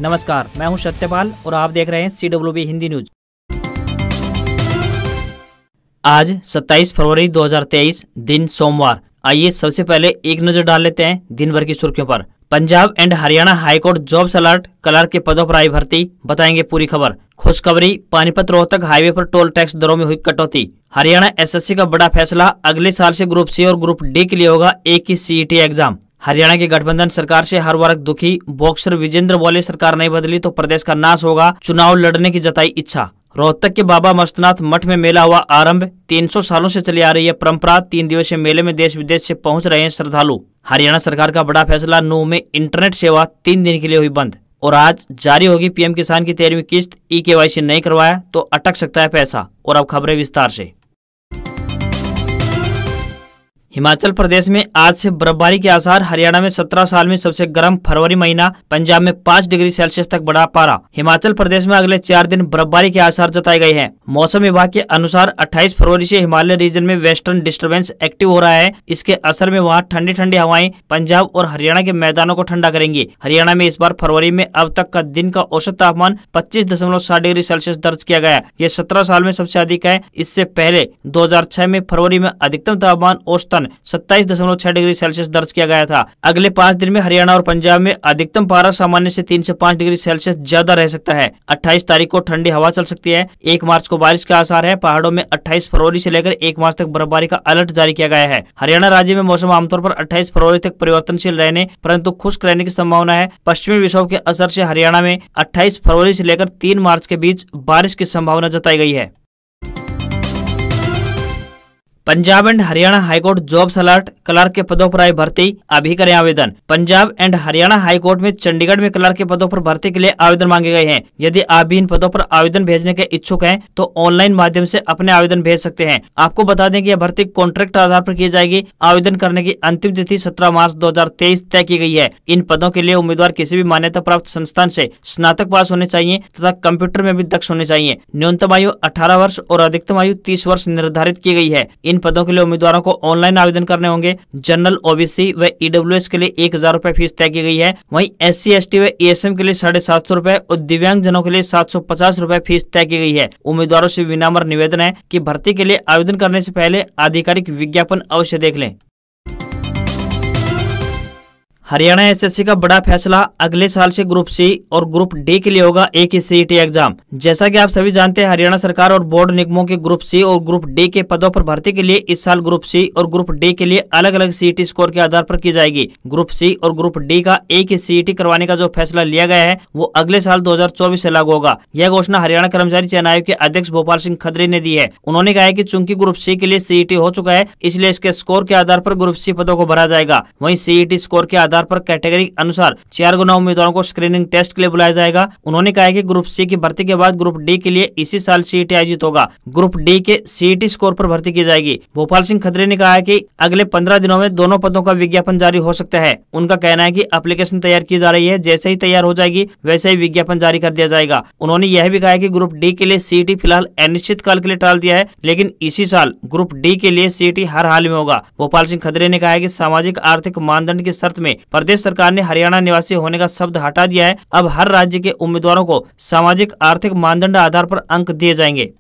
नमस्कार, मैं हूं सत्यपाल और आप देख रहे हैं CWB हिंदी न्यूज। आज 27 फरवरी 2023 दिन सोमवार। आइए सबसे पहले एक नजर डाल लेते हैं दिन भर की सुर्खियों पर। Punjab and Haryana high court jobs alert, clerk के पदों पर आई भर्ती, बताएंगे पूरी खबर। खुशखबरी, पानीपत रोहतक हाईवे पर टोल टैक्स दरों में हुई कटौती। हरियाणा SSC का बड़ा फैसला, अगले साल से ग्रुप C और ग्रुप D के लिए होगा एक ही CET एग्जाम। हरियाणा की गठबंधन सरकार से हर वर्ग दुखी, बॉक्सर विजेंद्र बोले सरकार नहीं बदली तो प्रदेश का नाश होगा, चुनाव लड़ने की जताई इच्छा। रोहतक के बाबा मस्तनाथ मठ में मेला हुआ आरंभ, 300 सालों से चली आ रही है परंपरा। 3 दिवसीय मेले में देश विदेश से पहुंच रहे हैं श्रद्धालु। हरियाणा सरकार का बड़ा फैसला, नूंह में इंटरनेट सेवा 3 दिन के लिए हुई बंद। और आज जारी होगी PM किसान की 13वीं किस्त। EKYC नहीं करवाया तो अटक सकता है पैसा। और अब खबरें विस्तार से। हिमाचल प्रदेश में आज से बर्फबारी के आसार। हरियाणा में 17 साल में सबसे गर्म फरवरी महीना। पंजाब में 5 डिग्री सेल्सियस तक बढ़ा पारा। हिमाचल प्रदेश में अगले 4 दिन बर्फबारी के आसार जताए गए हैं। मौसम विभाग के अनुसार 28 फरवरी से हिमालय रीजन में वेस्टर्न डिस्टर्बेंस एक्टिव हो रहा है। इसके असर में वहां ठंडी ठंडी हवाएं पंजाब और हरियाणा के मैदानों को ठंडा करेंगी। हरियाणा में इस बार फरवरी में अब तक का दिन का औसत तापमान 25.7 डिग्री सेल्सियस दर्ज किया गया। ये 17 साल में सबसे अधिक है। इससे पहले 2006 में फरवरी में अधिकतम तापमान औसतन 27.6 डिग्री सेल्सियस दर्ज किया गया था। अगले 5 दिन में हरियाणा और पंजाब में अधिकतम पारा सामान्य से 3 से 5 डिग्री सेल्सियस ज्यादा रह सकता है। 28 तारीख को ठंडी हवा चल सकती है। 1 मार्च को बारिश के आसार है। पहाड़ों में 28 फरवरी से लेकर 1 मार्च तक बर्फबारी का अलर्ट जारी किया गया है। हरियाणा राज्य में मौसम आमतौर पर 28 फरवरी तक परिवर्तनशील रहने परंतु खुश्क रहने की संभावना है। पश्चिमी विक्षोभ के असर से हरियाणा में 28 फरवरी से लेकर 3 मार्च के बीच बारिश की संभावना जताई गई है। Punjab and Haryana high court jobs alert, clerk के पदों पर आई भर्ती, अभी करें आवेदन। पंजाब एंड हरियाणा हाईकोर्ट में चंडीगढ़ में क्लर्क के पदों पर भर्ती के लिए आवेदन मांगे गए हैं। यदि आप भी इन पदों पर आवेदन भेजने के इच्छुक हैं तो ऑनलाइन माध्यम से अपने आवेदन भेज सकते हैं। आपको बता दें कि यह भर्ती कॉन्ट्रैक्ट आधार पर की जाएगी। आवेदन करने की अंतिम तिथि 17 मार्च 2023 तय की गई है। इन पदों के लिए उम्मीदवार किसी भी मान्यता प्राप्त संस्थान से स्नातक पास होने चाहिए तथा कंप्यूटर में भी दक्ष होने चाहिए। न्यूनतम आयु 18 वर्ष और अधिकतम आयु 30 वर्ष निर्धारित की गई है। इन पदों के लिए उम्मीदवारों को ऑनलाइन आवेदन करने होंगे। जनरल, OBC व EWS के लिए 1000 रुपए फीस तय की गई है। वहीं SC, ST व ESM के लिए 750 रुपए और दिव्यांग जनों के लिए 750 रुपए फीस तय की गई है। उम्मीदवारों से विनम्र निवेदन है कि भर्ती के लिए आवेदन करने से पहले आधिकारिक विज्ञापन अवश्य देख लें। हरियाणा SSC का बड़ा फैसला, अगले साल से ग्रुप C और ग्रुप D के लिए होगा एक ही CET एग्जाम। जैसा कि आप सभी जानते हैं, हरियाणा सरकार और बोर्ड निगमों के ग्रुप C और ग्रुप D के पदों पर भर्ती के लिए इस साल ग्रुप C और ग्रुप D के लिए अलग अलग CET स्कोर के आधार पर की जाएगी। ग्रुप C और ग्रुप D का एक ही CET करवाने का जो फैसला लिया गया है वो अगले साल 2024 से लागू होगा। यह घोषणा हरियाणा कर्मचारी चयन आयोग के अध्यक्ष भोपाल सिंह खत्री ने दी है। उन्होंने कहा है कि चूंकि ग्रुप C के लिए CET हो चुका है, इसलिए इसके स्कोर के आधार पर ग्रुप C पदों को भरा जाएगा। वहीं CET स्कोर के आधार पर कैटेगरी अनुसार 4 गुना उम्मीदवारों को स्क्रीनिंग टेस्ट के लिए बुलाया जाएगा। उन्होंने कहा है कि ग्रुप C की भर्ती के बाद ग्रुप D के लिए इसी साल CET आयोजित होगा। ग्रुप D के CET स्कोर पर भर्ती की जाएगी। भोपाल सिंह खत्री ने कहा है कि अगले 15 दिनों में दोनों पदों का विज्ञापन जारी हो सकता है। उनका कहना है कि एप्लीकेशन तैयार की जा रही है, जैसे ही तैयार हो जाएगी वैसे ही विज्ञापन जारी कर दिया जाएगा। उन्होंने यह भी कहा है कि ग्रुप D के लिए CET फिलहाल अनिश्चित काल के लिए टाल दिया है, लेकिन इसी साल ग्रुप D के लिए CET हर हाल में होगा। भोपाल सिंह खत्री ने कहा है कि सामाजिक आर्थिक मानदंड की शर्त में प्रदेश सरकार ने हरियाणा निवासी होने का शब्द हटा दिया है। अब हर राज्य के उम्मीदवारों को सामाजिक आर्थिक मानदंड आधार पर अंक दिए जाएंगे।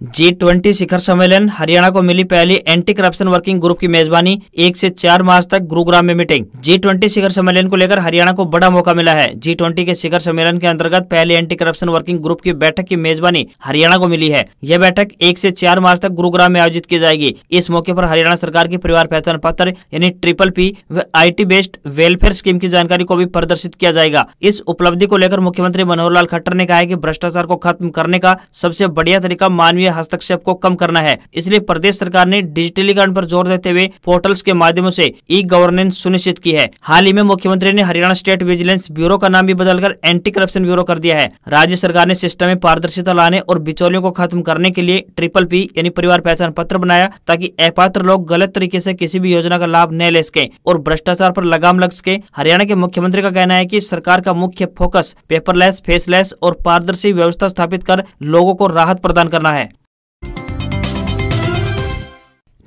G20 शिखर सम्मेलन, हरियाणा को मिली पहली एंटी करप्शन वर्किंग ग्रुप की मेजबानी। 1 से 4 मार्च तक गुरुग्राम में मीटिंग। G20 शिखर सम्मेलन को लेकर हरियाणा को बड़ा मौका मिला है। G20 के शिखर सम्मेलन के अंतर्गत पहली एंटी करप्शन वर्किंग ग्रुप की बैठक की मेजबानी हरियाणा को मिली है। यह बैठक 1 से 4 मार्च तक गुरुग्राम में आयोजित की जाएगी। इस मौके पर हरियाणा सरकार की परिवार पहचान पत्र यानी PPP व IT बेस्ड वेलफेयर स्कीम की जानकारी को भी प्रदर्शित किया जाएगा। इस उपलब्धि को लेकर मुख्यमंत्री मनोहर लाल खट्टर ने कहा है कि भ्रष्टाचार को खत्म करने का सबसे बढ़िया तरीका मानवीय हस्तक्षेप को कम करना है। इसलिए प्रदेश सरकार ने डिजिटलीकरण पर जोर देते हुए पोर्टल्स के माध्यमों से ई-गवर्नेंस सुनिश्चित की है। हाल ही में मुख्यमंत्री ने हरियाणा स्टेट विजिलेंस ब्यूरो का नाम भी बदलकर एंटी करप्शन ब्यूरो कर दिया है। राज्य सरकार ने सिस्टम में पारदर्शिता लाने और बिचौलियों को खत्म करने के लिए PPP यानी परिवार पहचान पत्र बनाया, ताकि अपात्र लोग गलत तरीके से किसी भी योजना का लाभ न ले सके और भ्रष्टाचार पर लगाम लग सके। हरियाणा के मुख्यमंत्री का कहना है कि सरकार का मुख्य फोकस पेपरलेस, फेसलेस और पारदर्शी व्यवस्था स्थापित कर लोगों को राहत प्रदान करना है।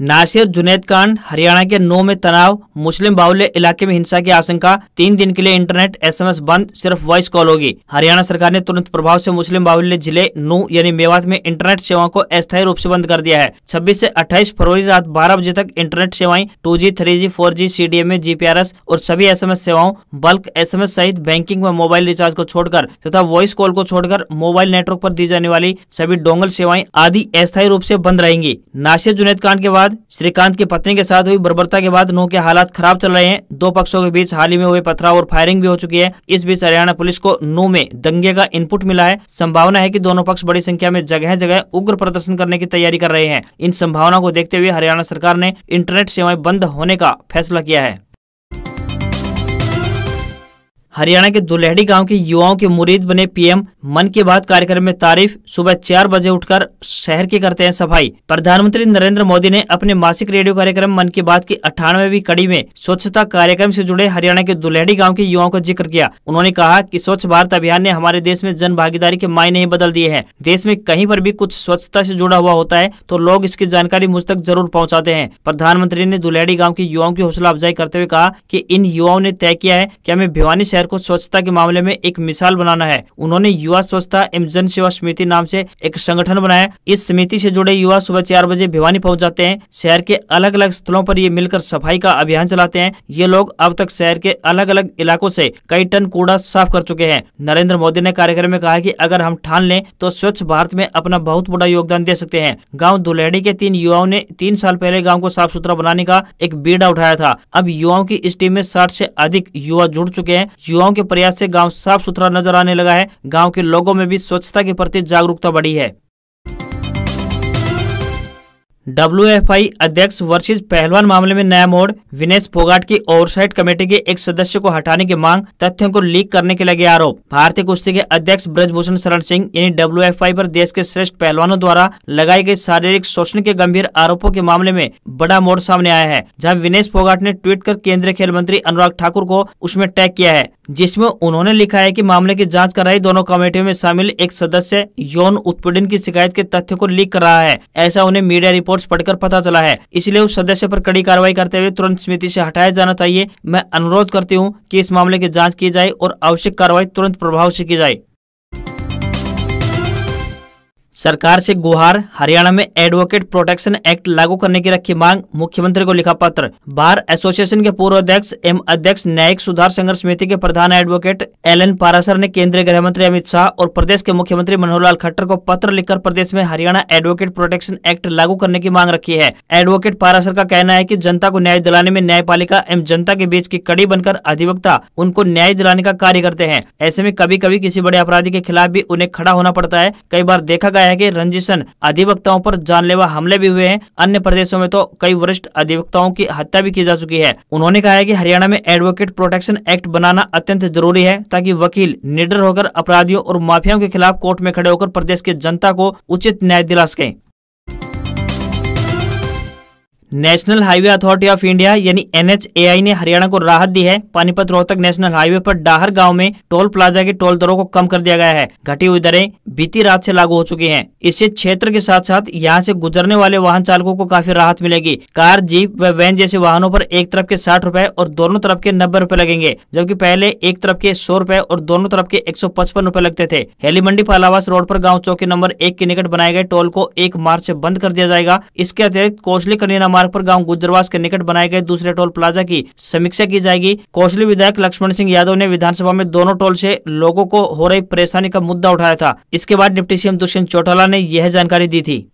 नासिर जुनैद कांड, हरियाणा के नूह में तनाव, मुस्लिम बाहुल्य इलाके में हिंसा की आशंका, 3 दिन के लिए इंटरनेट SMS बंद, सिर्फ वॉइस कॉल होगी। हरियाणा सरकार ने तुरंत प्रभाव से मुस्लिम बाहुल्य जिले नूह यानी मेवात में इंटरनेट सेवाओं को अस्थायी रूप से बंद कर दिया है। 26 से 28 फरवरी रात 12 बजे तक इंटरनेट सेवाएं 2G, 3G, 4G, CDMA, GPRS और सभी SMS सेवाओं, बल्क SMS सहित बैंकिंग व मोबाइल रिचार्ज को छोड़कर तथा वॉइस कॉल को छोड़कर मोबाइल नेटवर्क पर दी जाने वाली सभी डोंगल सेवाएं आदि अस्थायी रूप से बंद रहेंगी। नासिर जुनैद कांड के बाद श्रीकांत की पत्नी के साथ हुई बर्बरता के बाद नूह के हालात खराब चल रहे हैं। 2 पक्षों के बीच हाल ही में हुए पथराव और फायरिंग भी हो चुकी है। इस बीच हरियाणा पुलिस को नूह में दंगे का इनपुट मिला है। संभावना है कि दोनों पक्ष बड़ी संख्या में जगह जगह उग्र प्रदर्शन करने की तैयारी कर रहे हैं। इन संभावनाओं को देखते हुए हरियाणा सरकार ने इंटरनेट सेवाएं बंद होने का फैसला किया है। हरियाणा के दुल्हेड़ी गांव के युवाओं के मुरीद बने PM मन की बात कार्यक्रम में तारीफ, सुबह 4 बजे उठकर शहर की करते हैं सफाई। प्रधानमंत्री नरेंद्र मोदी ने अपने मासिक रेडियो कार्यक्रम मन की बात की 98वीं कड़ी में स्वच्छता कार्यक्रम से जुड़े हरियाणा के दुल्हेड़ी गांव के युवाओं का जिक्र किया। उन्होंने कहा कि स्वच्छ भारत अभियान ने हमारे देश में जन भागीदारी के मायने ही बदल दिए हैं। देश में कहीं पर भी कुछ स्वच्छता से जुड़ा हुआ होता है तो लोग इसकी जानकारी मुझ तक जरूर पहुँचाते हैं। प्रधानमंत्री ने दुल्हेड़ी गाँव के युवाओं की हौसला अफजाई करते हुए कहा कि इन युवाओं ने तय किया है कि हमें भिवानी शहर को स्वच्छता के मामले में एक मिसाल बनाना है। उन्होंने युवा स्वच्छता एवं जन सेवा समिति नाम से एक संगठन बनाया। इस समिति से जुड़े युवा सुबह 4 बजे भिवानी पहुंच जाते हैं। शहर के अलग अलग स्थलों पर ये मिलकर सफाई का अभियान चलाते हैं। ये लोग अब तक शहर के अलग अलग इलाकों से कई टन कूड़ा साफ कर चुके हैं। नरेंद्र मोदी ने कार्यक्रम में कहा कि अगर हम ठान लें तो स्वच्छ भारत में अपना बहुत बड़ा योगदान दे सकते हैं। गाँव दुल्हेड़ी के 3 युवाओं ने 3 साल पहले गाँव को साफ सुथरा बनाने का एक बीड़ा उठाया था। अब युवाओं की इस टीम में 60 से अधिक युवा जुड़ चुके हैं। युवाओं के प्रयास से गांव साफ सुथरा नजर आने लगा है। गांव के लोगों में भी स्वच्छता के प्रति जागरूकता बढ़ी है। WFI अध्यक्ष वर्सेस पहलवान मामले में नया मोड़, विनेश फोगाट की ओवरसाइट कमेटी के एक सदस्य को हटाने की मांग, तथ्यों को लीक करने के लगे आरोप। भारतीय कुश्ती के अध्यक्ष ब्रजभूषण शरण सिंह यानी WFI पर देश के श्रेष्ठ पहलवानों द्वारा लगाए गए शारीरिक शोषण के गंभीर आरोपों के मामले में बड़ा मोड़ सामने आया है। जहां विनेश फोगाट ने ट्वीट कर केंद्रीय खेल मंत्री अनुराग ठाकुर को उसमें टैग किया है, जिसमें उन्होंने लिखा है कि मामले की जांच कर रही दोनों कमेटियों में शामिल एक सदस्य यौन उत्पीड़न की शिकायत के तथ्यों को लीक कर रहा है। ऐसा उन्हें मीडिया रिपोर्ट्स पढ़कर पता चला है। इसलिए उस सदस्य पर कड़ी कार्रवाई करते हुए तुरंत समिति से हटाया जाना चाहिए। मैं अनुरोध करती हूं कि इस मामले की जांच की जाए और आवश्यक कार्रवाई तुरंत प्रभाव से की जाए। सरकार से गुहार, हरियाणा में एडवोकेट प्रोटेक्शन एक्ट लागू करने की रखी मांग, मुख्यमंत्री को लिखा पत्र। बार एसोसिएशन के पूर्व अध्यक्ष एवं अध्यक्ष न्यायिक सुधार संघर्ष समिति के प्रधान एडवोकेट LN पाराशर ने केंद्रीय गृह मंत्री अमित शाह और प्रदेश के मुख्यमंत्री मनोहर लाल खट्टर को पत्र लिखकर प्रदेश में हरियाणा एडवोकेट प्रोटेक्शन एक्ट लागू करने की मांग रखी है। एडवोकेट पाराशर का कहना है कि जनता को न्याय दिलाने में न्यायपालिका एवं जनता के बीच की कड़ी बनकर अधिवक्ता उनको न्याय दिलाने का कार्य करते हैं। ऐसे में कभी कभी किसी बड़े अपराधी के खिलाफ भी उन्हें खड़ा होना पड़ता है। कई बार देखा गया है कि रंजिशन अधिवक्ताओं पर जानलेवा हमले भी हुए हैं। अन्य प्रदेशों में तो कई वरिष्ठ अधिवक्ताओं की हत्या भी की जा चुकी है। उन्होंने कहा है कि हरियाणा में एडवोकेट प्रोटेक्शन एक्ट बनाना अत्यंत जरूरी है ताकि वकील निडर होकर अपराधियों और माफियाओं के खिलाफ कोर्ट में खड़े होकर प्रदेश की जनता को उचित न्याय दिला सकें। National highway authority of India यानी NHAI ने हरियाणा को राहत दी है। पानीपत रोहतक नेशनल हाईवे पर डाहर गांव में टोल प्लाजा के टोल दरों को कम कर दिया गया है। घटी हुई दरें बीती रात से लागू हो चुकी हैं। इससे क्षेत्र के साथ साथ यहां से गुजरने वाले वाहन चालकों को काफी राहत मिलेगी। कार, जीप व वैन जैसे वाहनों पर एक तरफ के 60 रुपए और दोनों तरफ के 90 रुपए लगेंगे, जबकि पहले एक तरफ के 100 रुपए और दोनों तरफ के 155 रुपए लगते थे। हेली मंडी पालावास रोड पर गाँव चौकी नंबर 1 के निकट बनाए गए टोल को 1 मार्च से बंद कर दिया जाएगा। इसके अतिरिक्त कोसली कनीना मार्ग पर गांव गुजरवास के निकट बनाए गए दूसरे टोल प्लाजा की समीक्षा की जाएगी। कोसली विधायक लक्ष्मण सिंह यादव ने विधानसभा में दोनों टोल से लोगों को हो रही परेशानी का मुद्दा उठाया था। इसके बाद डिप्टी CM दुष्यंत चौटाला ने यह जानकारी दी थी।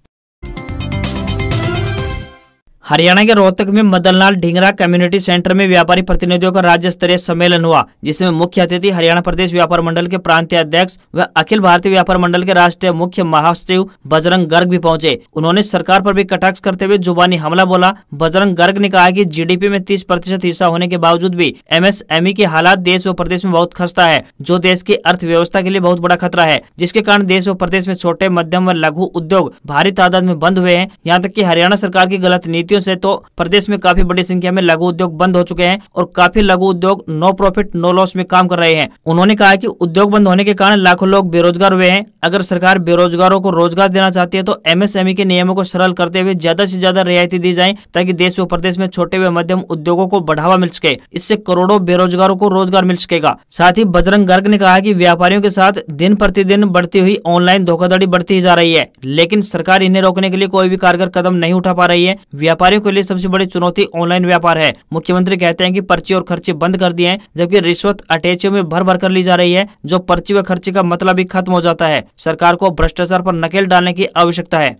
हरियाणा के रोहतक में मदनलाल ढींगरा कम्युनिटी सेंटर में व्यापारी प्रतिनिधियों का राज्य स्तरीय सम्मेलन हुआ, जिसमें मुख्य अतिथि हरियाणा प्रदेश व्यापार मंडल के प्रांतीय अध्यक्ष व अखिल भारतीय व्यापार मंडल के राष्ट्रीय मुख्य महासचिव बजरंग गर्ग भी पहुंचे। उन्होंने सरकार पर भी कटाक्ष करते हुए जुबानी हमला बोला। बजरंग गर्ग ने कहा कि GDP में 30% हिस्सा होने के बावजूद भी MSME के हालात देश व प्रदेश में बहुत खस्ता है, जो देश की अर्थव्यवस्था के लिए बहुत बड़ा खतरा है, जिसके कारण देश व प्रदेश में छोटे, मध्यम व लघु उद्योग भारी तादाद में बंद हुए हैं। यहाँ तक कि हरियाणा सरकार की गलत नीतियों वजह से तो प्रदेश में काफी बड़ी संख्या में लघु उद्योग बंद हो चुके हैं और काफी लघु उद्योग नो प्रॉफिट नो लॉस में काम कर रहे हैं। उन्होंने कहा कि उद्योग बंद होने के कारण लाखों लोग बेरोजगार हुए हैं। अगर सरकार बेरोजगारों को रोजगार देना चाहती है तो एमएसएमई के नियमों को सरल करते हुए ज्यादा से ज्यादा रियायती दी जाए ताकि देश व प्रदेश में छोटे व मध्यम उद्योगों को बढ़ावा मिल सके। इससे करोड़ों बेरोजगारों को रोजगार मिल सकेगा। साथ ही बजरंग गर्ग ने कहा कि व्यापारियों के साथ दिन प्रतिदिन बढ़ती हुई ऑनलाइन धोखाधड़ी बढ़ती ही जा रही है, लेकिन सरकार इन्हें रोकने के लिए कोई भी कारगर कदम नहीं उठा पा रही है। व्यापारियों के लिए सबसे बड़ी चुनौती ऑनलाइन व्यापार है। मुख्यमंत्री कहते हैं कि पर्ची और खर्चे बंद कर दिए हैं, जबकि रिश्वत अटैचियों में भर भर कर ली जा रही है, जो पर्ची व खर्चे का मतलब ही खत्म हो जाता है। सरकार को भ्रष्टाचार पर नकेल डालने की आवश्यकता है।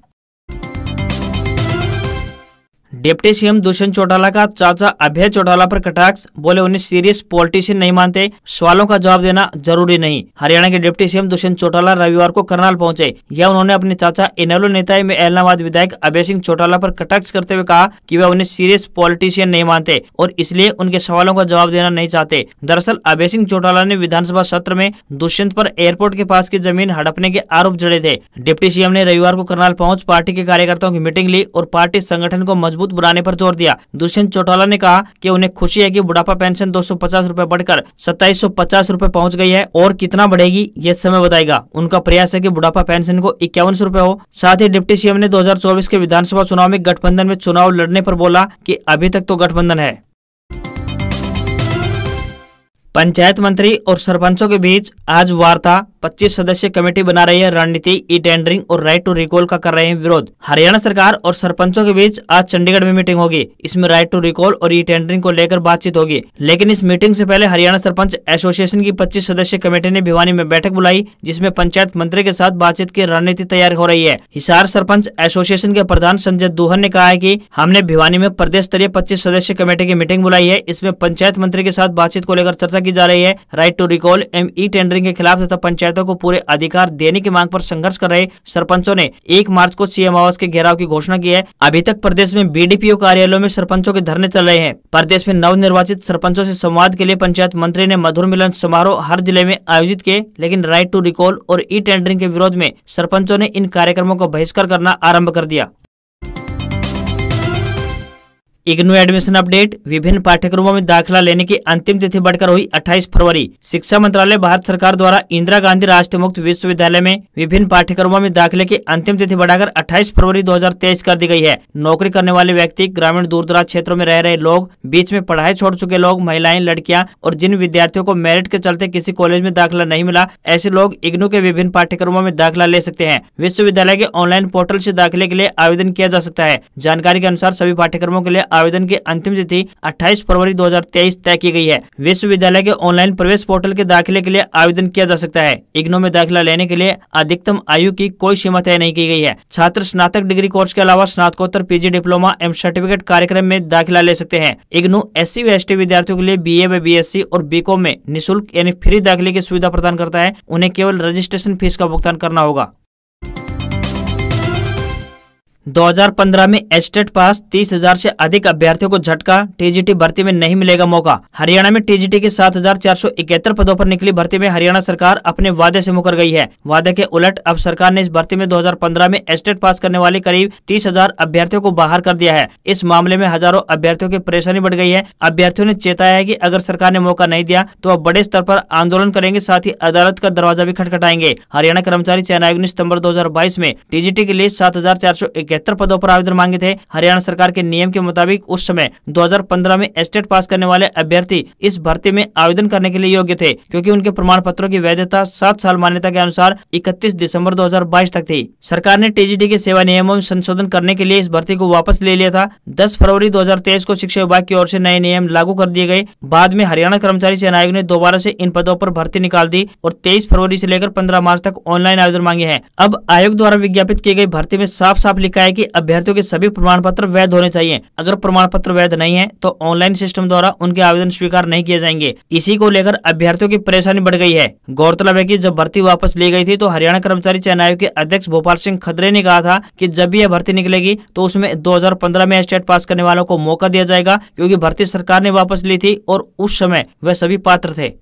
डिप्टी सीएम दुष्यंत चौटाला का चाचा अभय चौटाला पर कटाक्ष, बोले उन्हें सीरियस पॉलिटिशियन नहीं मानते, सवालों का जवाब देना जरूरी नहीं। हरियाणा के डिप्टी सीएम दुष्यंत चौटाला रविवार को करनाल पहुंचे। यह उन्होंने अपने चाचा इनेलो नेता में एलनाबाद विधायक अभय सिंह चौटाला पर कटाक्ष करते हुए कहा कि वह उन्हें सीरियस पॉलिटिशियन नहीं मानते और इसलिए उनके सवालों का जवाब देना नहीं चाहते। दरअसल अभय सिंह चौटाला ने विधानसभा सत्र में दुष्यंत पर एयरपोर्ट के पास की जमीन हड़पने के आरोप जड़े थे। डिप्टी सीएम ने रविवार को करनाल पहुंच पार्टी के कार्यकर्ताओं की मीटिंग ली और पार्टी संगठन को मजबूत बनाने पर जोर दिया। दुष्यंत चौटाला ने कहा कि उन्हें खुशी है कि बुढ़ापा पेंशन 250 रुपए बढ़कर 2750 रुपए पहुंच गई है और कितना बढ़ेगी यह समय बताएगा। उनका प्रयास है कि बुढ़ापा पेंशन को 5100 रुपए हो। साथ ही डिप्टी सीएम ने 2024 के विधानसभा चुनाव में गठबंधन में चुनाव लड़ने पर बोला कि अभी तक तो गठबंधन है। पंचायत मंत्री और सरपंचों के बीच आज वार्ता। 25 सदस्यीय कमेटी बना रही है रणनीति, ई टेंडरिंग और राइट टू रिकॉल का कर रहे हैं विरोध। हरियाणा सरकार और सरपंचों के बीच आज चंडीगढ़ में मीटिंग होगी। इसमें राइट टू रिकॉल और ई टेंडरिंग को लेकर बातचीत होगी। लेकिन इस मीटिंग से पहले हरियाणा सरपंच एसोसिएशन की 25 सदस्यीय कमेटी ने भिवानी में बैठक बुलाई, जिसमें पंचायत मंत्री के साथ बातचीत की रणनीति तैयार हो रही है। हिसार सरपंच एसोसिएशन के प्रधान संजय दुहन ने कहा है कि हमने भिवानी में प्रदेश स्तरीय 25 सदस्यीय कमेटी की मीटिंग बुलाई है। इसमें पंचायत मंत्री के साथ बातचीत को लेकर चर्चा की जा रही है। राइट टू रिकॉल एवं ई टेंडरिंग के खिलाफ तथा पंचायतों को पूरे अधिकार देने की मांग पर संघर्ष कर रहे सरपंचों ने 1 मार्च को सीएम आवास के घेराव की घोषणा की है। अभी तक प्रदेश में बीडीपीओ कार्यालयों में सरपंचों के धरने चल रहे हैं। प्रदेश में नवनिर्वाचित सरपंचों से संवाद के लिए पंचायत मंत्री ने मधुर मिलन समारोह हर जिले में आयोजित किए, लेकिन राइट टू रिकॉल और ई टेंडरिंग के विरोध में सरपंचों ने इन कार्यक्रमों का बहिष्कार करना आरंभ कर दिया। IGNOU admission update. विभिन्न पाठ्यक्रमों में दाखिला लेने की अंतिम तिथि बढ़कर हुई 28 फरवरी। शिक्षा मंत्रालय भारत सरकार द्वारा इंदिरा गांधी राष्ट्रीय मुक्त विश्वविद्यालय में विभिन्न पाठ्यक्रमों में दाखिले की अंतिम तिथि बढ़ाकर 28 फरवरी 2023 कर दी गई है। नौकरी करने वाले व्यक्ति, ग्रामीण दूर दराज क्षेत्रों में रह रहे लोग, बीच में पढ़ाई छोड़ चुके लोग, महिलाएं, लड़कियां और जिन विद्यार्थियों को मेरिट के चलते किसी कॉलेज में दाखिला नहीं मिला, ऐसे लोग इग्नू के विभिन्न पाठ्यक्रमों में दाखिला ले सकते हैं। विश्वविद्यालय के ऑनलाइन पोर्टल से दाखिले के लिए आवेदन किया जा सकता है। जानकारी के अनुसार सभी पाठ्यक्रमों के लिए आवेदन की अंतिम तिथि 28 फरवरी 2023 तय की गई है। विश्वविद्यालय के ऑनलाइन प्रवेश पोर्टल के दाखिले के लिए आवेदन किया जा सकता है। इग्नू में दाखिला लेने के लिए अधिकतम आयु की कोई सीमा तय नहीं की गई है। छात्र स्नातक डिग्री कोर्स के अलावा स्नातकोत्तर, पीजी, डिप्लोमा एवं सर्टिफिकेट कार्यक्रम में दाखिला ले सकते हैं। इग्नू SC व ST विद्यार्थियों के लिए BA व BSc और BCom में निःशुल्क यानी फ्री दाखिले की सुविधा प्रदान करता है। उन्हें केवल रजिस्ट्रेशन फीस का भुगतान करना होगा। 2015 में एस्टेट पास 30,000 से अधिक अभ्यर्थियों को झटका, टीजीटी भर्ती में नहीं मिलेगा मौका। हरियाणा में टीजीटी के 7,471 पदों पर निकली भर्ती में हरियाणा सरकार अपने वादे से मुकर गई है। वादे के उलट अब सरकार ने इस भर्ती में 2015 में एस्टेट पास करने वाले करीब 30,000 अभ्यर्थियों को बाहर कर दिया है। इस मामले में हजारों अभ्यर्थियों की परेशानी बढ़ गई है। अभ्यर्थियों ने चेताया है कि अगर सरकार ने मौका नहीं दिया तो अब बड़े स्तर पर आंदोलन करेंगे, साथ ही अदालत का दरवाजा भी खटखटाएंगे। हरियाणा कर्मचारी चयन आयोग ने सितंबर 2022 में टीजीटी के लिए 7,471 पदों पर आवेदन मांगे थे। हरियाणा सरकार के नियम के मुताबिक उस समय 2015 में एस्टेट पास करने वाले अभ्यर्थी इस भर्ती में आवेदन करने के लिए योग्य थे, क्योंकि उनके प्रमाण पत्रों की वैधता 7 साल मान्यता के अनुसार 31 दिसंबर 2022 तक थी। सरकार ने टीजीटी के सेवा नियमों में संशोधन करने के लिए इस भर्ती को वापस ले लिया था। 10 फरवरी 2023 को शिक्षा विभाग की ओर से नए नियम लागू कर दिए गए। बाद में हरियाणा कर्मचारी चयन आयोग ने दोबारा से इन पदों पर भर्ती निकाल दी और 23 फरवरी से लेकर 15 मार्च तक ऑनलाइन आवेदन मांगे हैं। अब आयोग द्वारा विज्ञापित की गई भर्ती में साफ साफ लिखा है कि अभ्यर्थियों के सभी प्रमाण पत्र वैध होने चाहिए। अगर प्रमाण पत्र वैध नहीं है तो ऑनलाइन सिस्टम द्वारा उनके आवेदन स्वीकार नहीं किए जाएंगे। इसी को लेकर अभ्यर्थियों की परेशानी बढ़ गई है। गौरतलब है कि जब भर्ती वापस ली गई थी तो हरियाणा कर्मचारी चयन आयोग के अध्यक्ष भोपाल सिंह खदरे ने कहा था कि जब भी यह भर्ती निकलेगी तो उसमें 2015 में एस्टेट पास करने वालों को मौका दिया जाएगा, क्योंकि भर्ती सरकार ने वापस ली थी और उस समय वह सभी पात्र थे।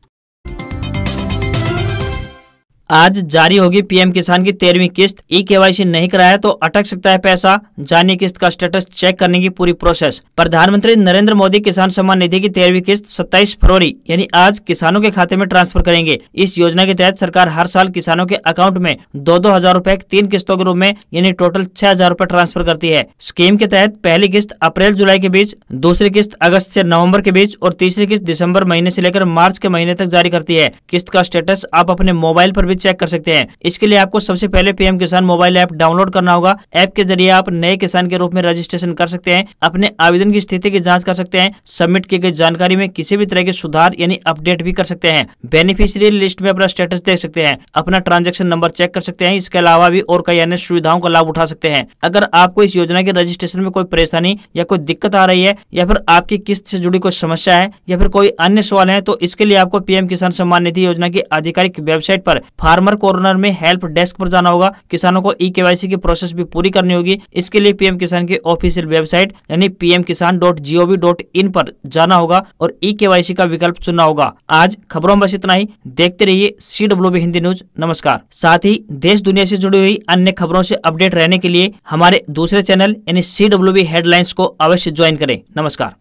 आज जारी होगी पीएम किसान की 13वीं किस्त। ई-केवाईसी नहीं कराया तो अटक सकता है पैसा, जानिए किस्त का स्टेटस चेक करने की पूरी प्रोसेस। प्रधानमंत्री नरेंद्र मोदी किसान सम्मान निधि की 13वीं किस्त 27 फरवरी यानी आज किसानों के खाते में ट्रांसफर करेंगे। इस योजना के तहत सरकार हर साल किसानों के अकाउंट में 2-2 हजार रूपए 3 किस्तों के रूप में यानी टोटल 6,000 रूपए ट्रांसफर करती है। स्कीम के तहत पहली किस्त अप्रैल जुलाई के बीच, दूसरी किस्त अगस्त से नवंबर के बीच और तीसरी किस्त दिसंबर महीने से लेकर मार्च के महीने तक जारी करती है। किस्त का स्टेटस आप अपने मोबाइल पर भी चेक कर सकते हैं। इसके लिए आपको सबसे पहले पीएम किसान मोबाइल ऐप डाउनलोड करना होगा। ऐप के जरिए आप नए किसान के रूप में रजिस्ट्रेशन कर सकते हैं, अपने आवेदन की स्थिति की जांच कर सकते हैं, सबमिट की गई जानकारी में किसी भी तरह के सुधार यानी अपडेट भी कर सकते हैं, बेनिफिशियरी लिस्ट में अपना स्टेटस देख सकते हैं, अपना ट्रांजैक्शन नंबर चेक कर सकते हैं। इसके अलावा भी और कई अन्य सुविधाओं का लाभ उठा सकते हैं। अगर आपको इस योजना के रजिस्ट्रेशन में कोई परेशानी या कोई दिक्कत आ रही है या फिर आपकी किस्त से जुड़ी कोई समस्या है या फिर कोई अन्य सवाल है तो इसके लिए आपको पीएम किसान सम्मान निधि योजना की आधिकारिक वेबसाइट पर फार्मर कॉर्नर में हेल्प डेस्क पर जाना होगा। किसानों को ई-केवाईसी की प्रोसेस भी पूरी करनी होगी। इसके लिए पीएम किसान की ऑफिशियल वेबसाइट यानी pmkisan.gov.in पर जाना होगा और ई-केवाईसी का विकल्प चुनना होगा। आज खबरों में बस इतना ही। देखते रहिए CWB हिंदी न्यूज। नमस्कार। साथ ही देश दुनिया से जुड़ी हुई अन्य खबरों से अपडेट रहने के लिए हमारे दूसरे चैनल यानी CWB हेडलाइंस को अवश्य ज्वाइन करें। नमस्कार।